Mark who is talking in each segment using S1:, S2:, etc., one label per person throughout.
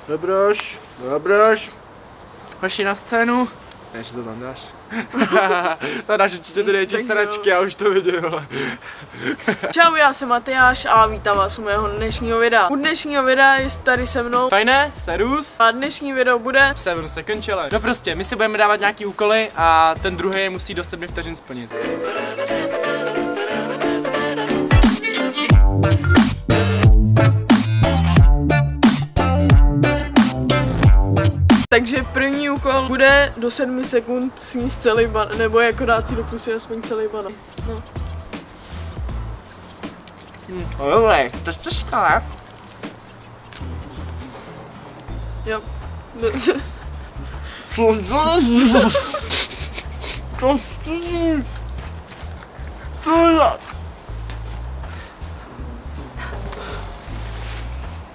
S1: Dobroš, dobroš. Hoši na scénu. Než to tam dáš. To dáš určitě ty největší sračky, já už to vidím, vole.
S2: Čau, já jsem Matyáš a vítám vás u mého dnešního videa. U dnešního videa je tady se mnou
S1: Fajné, serus.
S2: a dnešní video bude
S1: 7 second challenge. No prostě, my si budeme dávat nějaký úkoly a ten druhý musí do 7 vteřin splnit.
S2: Takže první úkol bude do 7 sekund sníst celý banan, nebo jako dát si do pusy aspoň celý banan. No.
S1: Ojoj, to je těžké, ne?
S2: Jo.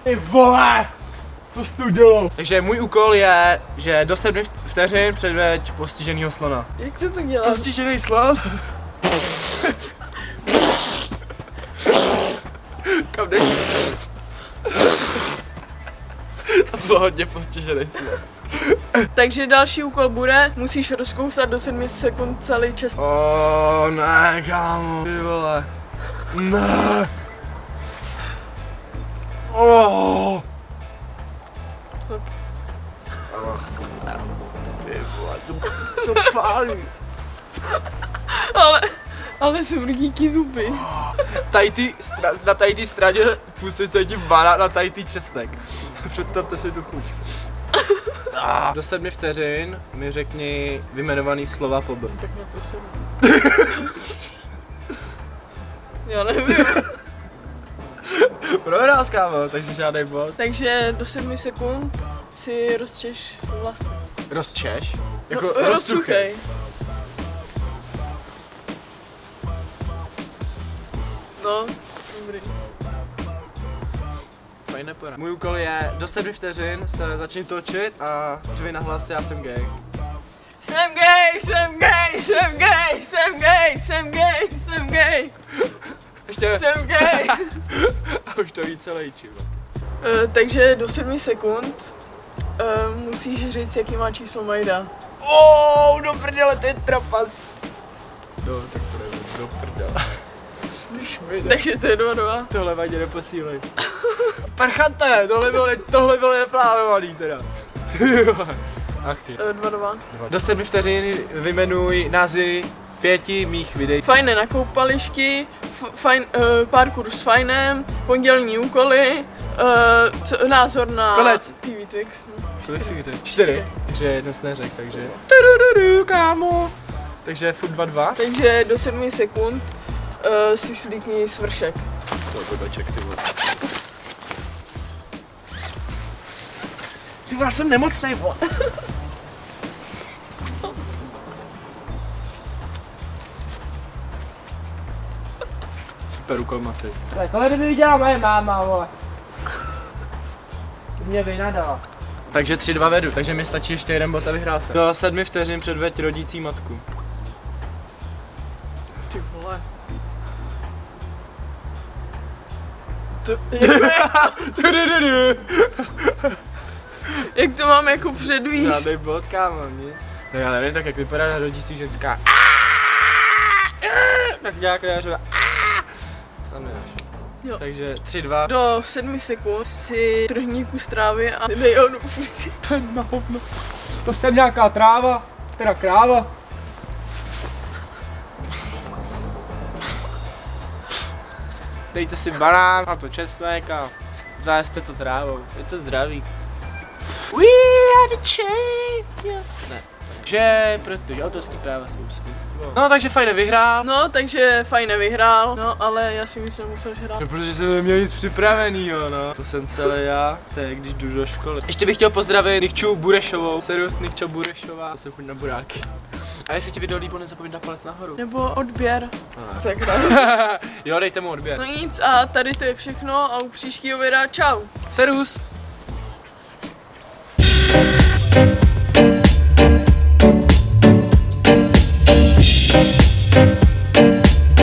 S1: Ty vole! Co jsi tu udělal? Takže můj úkol je, že do 7 vteřin předveď postiženýho slona.
S2: Jak se to dělá?
S1: Postižený slon? Kam jdeš? To bylo hodně postižený slon.
S2: Takže další úkol bude, musíš rozkousat do 7 sekund celý čest.
S1: Ne, kámo, ty vole. Ne. Ty vole, to pálí.
S2: Ale jsou díky zuby.
S1: Na tady ty straně pusy cítím banán, na tady ty česnek. Představte si tu chuť. Do 7 vteřin mi řekni vyjmenovaný slova po B.
S2: Tak na to jsem. Já nevím.
S1: Prohrál, kámo, takže žádnej bod.
S2: Takže do 7 sekund si rozčeš vlasy.
S1: Rozčeš? Jako
S2: No, rozsuchej. No, dobrý.
S1: Fajné pora. Můj úkol je do 7 vteřin se začni točit a řvi na hlas, já jsem gay.
S2: Jsem gay, jsem gay, jsem gay, jsem gay, jsem gay, jsem gay.
S1: Ještě.
S2: Jsem gay.
S1: A už to ví celý čivo.
S2: Takže do 7 sekund musíš říct, jaký má číslo Majda.
S1: Do prdele, to je trapas. No, tak to nevím, do prdele.
S2: Takže to je 2-2.
S1: Tohle vadě neposílej. Parchante, tohle bylo neplánovaný teda. Ach je.
S2: 2-2.
S1: Do 7 vteřin vyjmenuj názvy 5 mých videí.
S2: Fajné na koupališky, parkour s fajnem, pondělní úkoly, názor na
S1: Konec.
S2: TV Twix.
S1: Kolik jsi řekl? 4. Takže jeden jsi neřekl, takže... kámo. Takže furt 2-2.
S2: Takže do 7 sekund si slíkni svršek.
S1: To blbeček, ty vole. Ty vole, jsem nemocnej, vole. Super úkol, Maty.
S3: Tohle kdyby viděla moje máma, vole. Mě vynadala.
S1: Takže 3-2 vedu, takže mi stačí ještě jeden bod a vyhrál jsem. Do 7 vteřin předveď rodící matku.
S2: Ty vole. Jak to mám jako předvíst?
S1: Žádnej bod, kámo, nic. No já nevím, tak jak vypadá rodící ženská. Tak nějak neřeva. To tam nedáš.
S2: Jo.
S1: Takže 3-2.
S2: Do 7 sekund si trhni kus trávy a dej ho do pusy.
S1: To je na hovno.
S3: To jsem nějaká tráva, teda kráva.
S1: Dejte si banán a to česnek a zájeste to trávou. Je to zdravý. We are the champions. Ne. Takže, protože autorský práva jsou svědectvo. No, takže Fajne vyhrál.
S2: No, takže fajn nevyhrál, no ale já si myslím, že musel hrát.
S1: No, protože jsem neměl nic připravenýho, no. To jsem celý já, to je když jdu do školy. Ještě bych chtěl pozdravit Nikču Burešovou. Serius Nikča Burešová. To jsem chuť na buráky. A jestli ti video líbilo, nezapomeň na palec nahoru.
S2: Nebo odběr. Sakra.
S1: Jo, dejte mu odběr.
S2: No nic a tady to je všechno a u příštího videa čau.
S1: Serus.